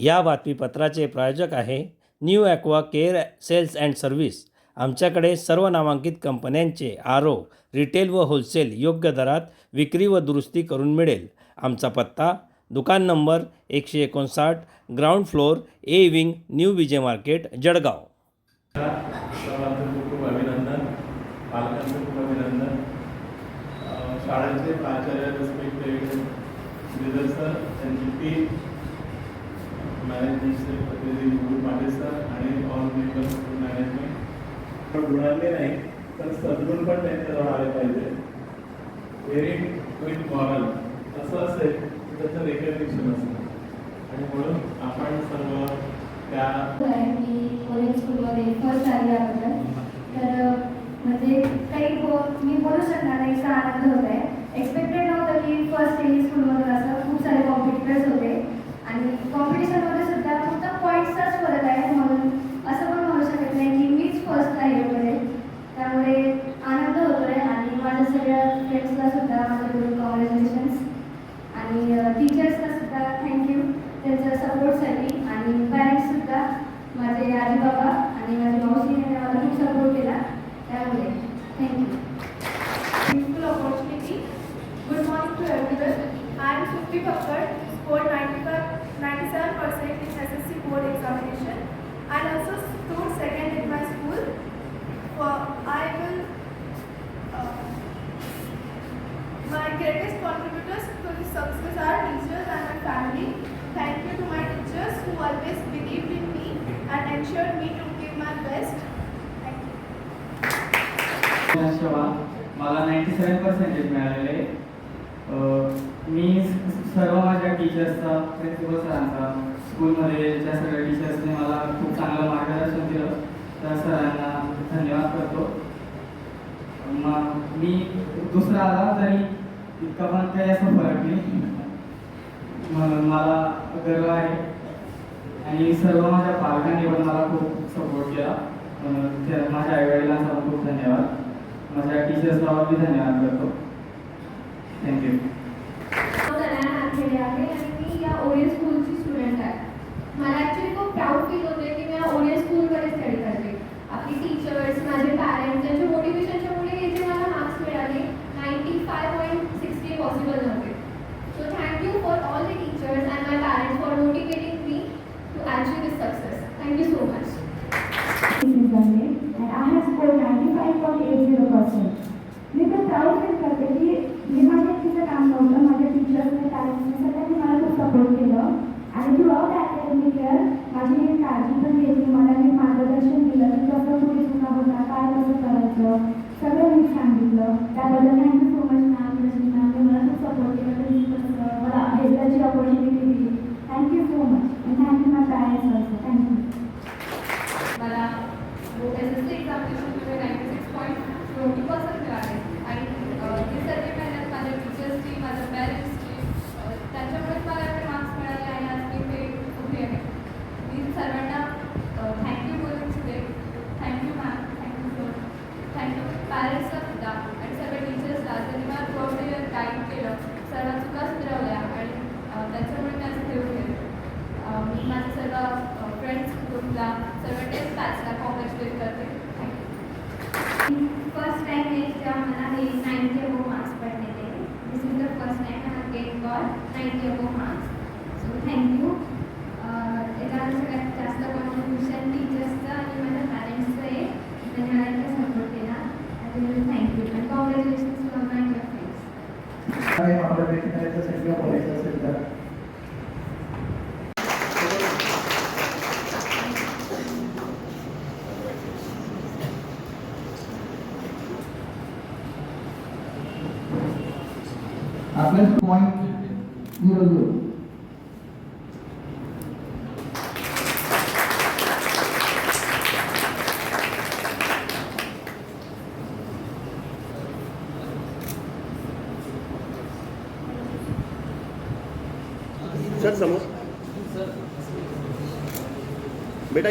या बातमीपत्राचे प्रायोजक आहे new aqua care sales and service. आमच्याकडे सर्व नामांकित कंपन्यांचे RO रिटेल व होलसेल योग्य दरात विक्री व दुरुस्ती करून मिळेल. आमचा पत्ता दुकान number 159, ground floor, A wing, new Vijay market, Jalgaon. सर्वांचं खूप अभिनंदन, पालकांचं खूप अभिनंदन. शाळेचे प्राचार्य, रिस्पेक्टेड विजय सर, त्यांची टीम, मॅनेजमेंटचे प्रतिनिधी गुरु पाटील सर आणि ऑल मेंबर्स ऑफ मॅनेजमेंट. पण गुणांनी नाही तर सद्गुण पण त्यांच्याजवळ आले पाहिजे. व्हेरी क्विक मॉरल असं असेल तर त्याचं रेकग्निशन असतं आणि म्हणून आपण सर्व त्या मी कॉलेज स्कूलमध्ये फर्स्ट आली याबद्दल तर म्हणजे काही मी बोलू शकणार नाही, इतका आनंद होत आहे. एक्सपेक्टेड नव्हतं की फर्स्ट एली स्कूलमधून असं खूप सारे कॉम्पिटिटर्स होते आणि कॉम्पिटिशनमध्ये सुद्धा फक्त पॉईंट्सचाच फरक आहे, म्हणून असं पण म्हणू शकत नाही की मीच फर्स्ट राहिले वगैरे. त्यामुळे आनंद होतो आहे आणि माझ्या सगळ्या फ्रेंड्सला सुद्धा माझ्याकडून कॉंग्रॅच्युलेशन्स आणि टीचर्सला सुद्धा थँक्यू त्यांच्या सपोर्टसाठी आणि पॅरेंट्ससुद्धा माझे आजी बाबा आणि माझी मावशी यांनी मला खूप सपोर्ट केला, त्यामुळे thank you. Beautiful opportunity. Good morning to everyone. I am Shruti Kakkad, scored 97% in SSC board examination and also scored second in my school. I will my greatest contributors to this success are teachers and my family. Thank you to my teachers who always believed in me and ensured me to give my best. Thank you. मला 97% मिळालेले. मी सर्व माझ्या टीचर्सचा, principal सरांचा, स्कूलमध्ये ज्या सगळ्या टीचर्सने मला खूप चांगलं मार्गदर्शन दिलं त्या सरांना धन्यवाद करतो. मी दुसरा आला तरी इतका पण काही असं फरक नाही, म्हणून मला गर्व आहे. आणि सर्व माझ्या पालकांनी पण मला खूप सपोर्ट केला, म्हणून माझ्या आईवडिलांचा खूप धन्यवाद. माझ्या टीचर्सला मी धन्यवाद करतो. थँक्यू. आहे आणि मी या ओरियन स्कूलची स्टुडंट आहे. मला ॲक्च्युली खूप प्राऊड फील होते की मी या ओरियन स्कूलमध्ये स्टडी करते. आपली टीचर्स, माझे पॅरेंट्स यांच्या मोटिवेशनच्यामुळे इथे मला मार्क्स मिळाले. 95.60 पॉसिबल नव्हते. So thank you for all the teachers and my parents for motivating me to achieve this success. Thank you so much. and I have scored 95.80%. मी पण प्राऊड फील करते की मी माझ्या एकटीचं काम नव्हतं, माझ्या टीचर्सने, पॅरेंट्सने सगळ्यांनी मला खूप सपोर्ट केलं आणि थ्रूआउट अकॅडमिक इयर माझी काळजी पण घेतली. मला मी मार्गदर्शन दिलं की कसं पुढे चुका होता, काय कसं करायचं, सगळं मी सांगितलं. त्याबद्दल thank you so much ma'am, Rajni मॅमने मला खूप सपोर्ट केलं, प्रिन्सिपल मला भेटायची ऑपॉर्च्युनिटी दिली. Thank you so much and thank you my parents also. Thank you. मला SSC एक्झामिनेशनमध्ये 96.20% मिळाले आणि ही सर्व मेहनत माझ्या टीचर्सची, माझ्या पॅरेंट्सची, त्यांच्यामुळेच मला एवढे मार्क्स मिळाले आणि आज मी ते उभी आहे. मी सर्वांना थँक्यू बोलू इच्छिते. Thank you ma'am, thank you sir, thank you पॅरेंट्सला सुद्धा आणि सगळ्या टीचर्सला ज्यांनी मला थ्रूआउट द इयर गाईड केलं, सर्व चुका सुधारवल्या आणि त्यांच्यामुळे मी आज ठेवून गेले. मी माझ्या सर्व फ्रेंड्स ग्रुपला, सर्व टेस्ट बॅचला कॉंग्रॅच्युलेट करते. थँक्यू. फर्स्ट टाइम है जेव्हा मला हे 90 अबोव मार्क्स पडलेले. This is the first time I have get got 90 above marks. So thank you. एका सगळ्यात जास्त कॉन्ट्रिब्युशन टीचर्सचं आणि माझ्या पॅरेंट्सचं आहे, त्यांनी मला इतका सपोर्ट केला. Thank you and congratulations to all my friends. आपल्या भेटण्याचं सगळं बोलायचं असेल तर आपल्या पॉईंट 0-0. सर समोर बेटा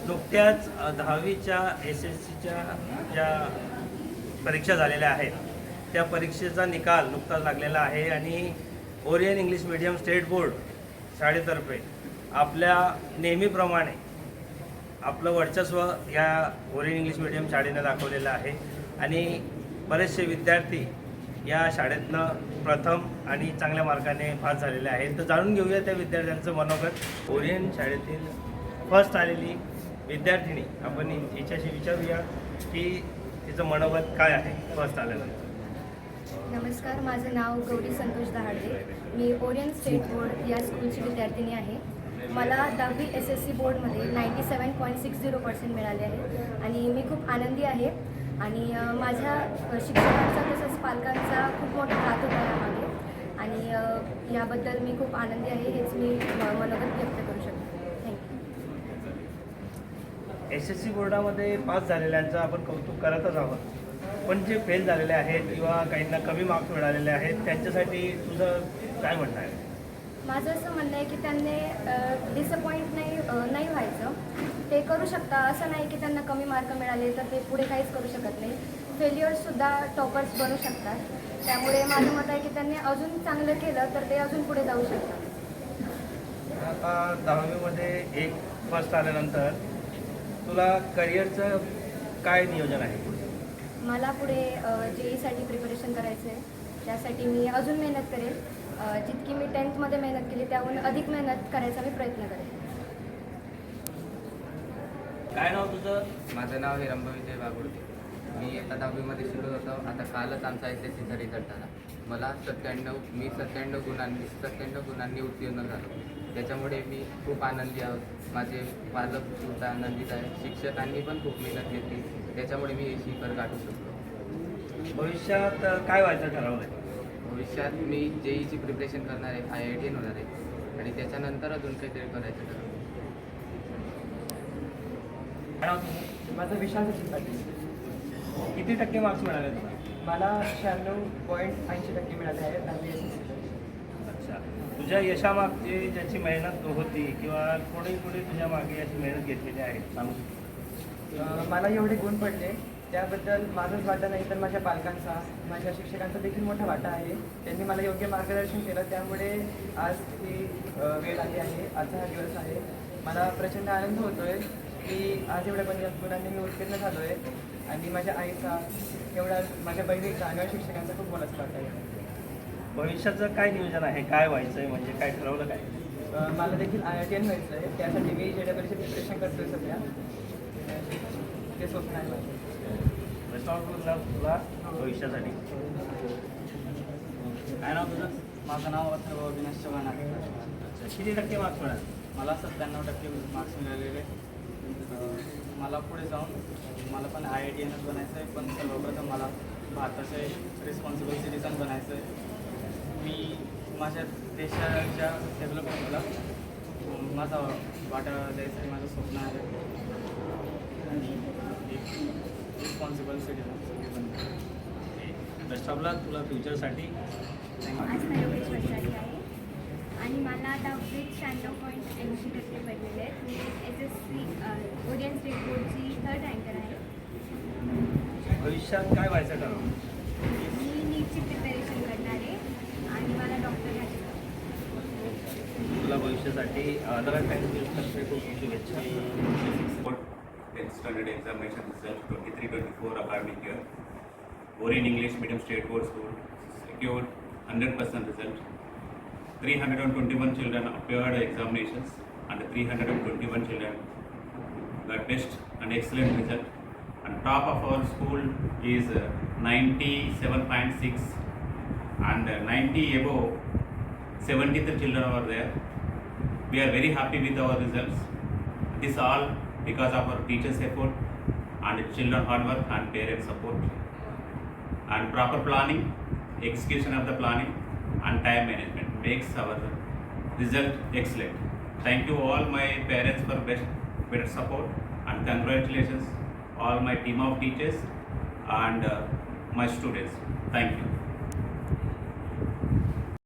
नुकत्याच 10वीच्या SSCच्या ज्या परीक्षा झालेल्या आहेत त्या परीक्षेचा निकाल नुकताच लागलेला आहे आणि Orion English medium state board शाळेतर्फे आपल्या नेहमीप्रमाणे आपलं वर्चस्व या ओरियन इंग्लिश मीडियम शाळेनं दाखवलेलं आहे आणि बरेचसे विद्यार्थी या शाळेतनं प्रथम आणि चांगल्या मार्काने पास झालेले आहेत. तर जाणून घेऊया त्या विद्यार्थ्यांचं मनोगत. ओरियन शाळेतील फर्स्ट आलेली विद्यार्थिनी, आपण हिच्याशी विचारूया की तिचं मनोगत काय आहे फर्स्ट आल्यानंतर. नमस्कार, माझं नाव गौरी संतोष दहाडे. मी ओरियन स्टेट बोर्ड या स्कूलची विद्यार्थिनी आहे. मला 10वी SSC बोर्डमध्ये 97.60% मिळाले आहे आणि मी खूप आनंदी आहे आणि माझ्या शिक्षकांचा तसंच पालकांचा खूप मोठा हात होता यामागे आणि याबद्दल मी खूप आनंदी आहे, हेच मी मनोगत व्यक्त करू शकते. थँक्यू. SSC बोर्डामध्ये पास झालेल्यांचं आपण कौतुक करतच आहोत, पण जे फेल झालेले आहेत किंवा काहींना कमी मार्क्स मिळालेले आहेत त्यांच्यासाठी तुझं काय म्हणणं आहे? माझं असं म्हणणं आहे की त्यांनी डिसअपॉइंट नाही व्हायचं. ते करू शकता, असं नाही की त्यांना कमी मार्क मिळाले तर ते पुढे काहीच करू शकत नाही. फेल्युअर्ससुद्धा टॉपर्स बनू शकतात. त्यामुळे माझं मत आहे की त्यांनी अजून चांगलं केलं तर ते अजून पुढे जाऊ शकतात. आता 10वीमध्ये एक फर्स्ट आल्यानंतर तुला करिअरचं काय नियोजन आहे? मला पुढे JEE प्रिपरेशन करायचं आहे. त्यासाठी मी अजून मेहनत करेल. जितकी मी 10th मेहनत केली त्याहून अधिक मेहनत करायचा मी प्रयत्न करेन. काय नाव तुझं? माझं नाव हिरंब विजय वाघुर्ते. मी आता 10वीमध्ये शिकत होतो. आता कालच आमचा SSCचा रिझल्ट आला. मला 97 गुणांनी उत्तीर्ण झालो. त्याच्यामुळे मी खूप आनंदी आहोत. माझे पालक सुद्धा आनंदित आहे. शिक्षकांनी पण खूप मेहनत घेतली. त्याच्यामुळे मी हे शिखर गाठू शकलो. भविष्यात काय व्हायचं ठरवलं आहे? भविष्यात मी JEEची प्रिपरेशन करणार आहे, IITN होणार आहे आणि त्याच्यानंतर अजून काहीतरी करायचं ठरवलं. काय नाव तुझं? माझं विशाल सचिन पाटील. किती टक्के मार्क्स मिळाले तुला? मला 96.80% मिळाले आहेत 10वी SSC. अच्छा, तुझ्या यशामागची ज्याची मेहनत होती किंवा कोणी तुझ्या मागे याची मेहनत घेतलेली आहे सांगू शकतो? मला एवढे गुण पडले त्याबद्दल माझंच वाटा नाही तर माझ्या पालकांचा, माझ्या शिक्षकांचा देखील मोठा वाटा आहे. त्यांनी मला योग्य मार्गदर्शन केलं, त्यामुळे आज ही वेळ आली आहे. आजचा हा दिवस आहे. मला प्रचंड आनंद होतो आहे की आज एवढ्या गुणांनी मी उत्तीर्ण झालो आहे आणि माझ्या आईचा, एवढा माझ्या बहिणीचा आणि माझ्या शिक्षकांचा खूप मोलाचा वाटा आहे. भविष्याचं काय नियोजन आहे? काय व्हायचं आहे? म्हणजे काय ठरवलं काय? मला देखील IITN व्हायचं आहे. त्यासाठी मी JEEची प्रिपरेशन करतोय सध्या. ते स्वप्न आहे माझं. तुला भविष्यासाठी काय नाव तुझं? माझं नाव अथर्व अविनाश चव्हाण आहे. अच्छा, किती टक्के मार्क्स मिळाले? मला 97% मार्क्स मिळालेले. मला पुढे जाऊन मला पण IITNच बनायचं आहे, पण सर्वप्रथम मला भारताचे रिस्पॉन्सिबल सिटिझन बनायचं आहे. मी माझ्या देशाच्या डेव्हलपमेंटला माझा वाटा द्यायचं आहे, माझं स्वप्न आहे आणि एक रिस्पॉन्सिबल सिटिझन बेस्ट ऑफ लक तुला फ्युचरसाठी. आज 9वी वर्षाची आहे आणि मला 10वीत 96.80% पडलेले आहेत. मी SSC ओरियन स्टेट बोर्डची 3rd रँकर आहे. भविष्यात काय व्हायचं ठरवलं? मी नीटची प्रिपरेशन करणार आहे आणि मला डॉक्टर व्हायचं आहे. तुला भविष्यासाठी नव्या काही खूप शुभेच्छा. 10th standard examination result 23-24 academic year. Oregon English Medium State Board School secured 100% result. 321 children appeared examinations and 321 children got best and excellent result. And top of our school is 97.6 and 90 above 73 children are there. We are very happy with our results. This all because of our teachers' effort and children hard work and parents' support and proper planning, execution of the planning and time management makes our result excellent. Thank you all my parents for better support and congratulations all my team of teachers and my students. Thank you.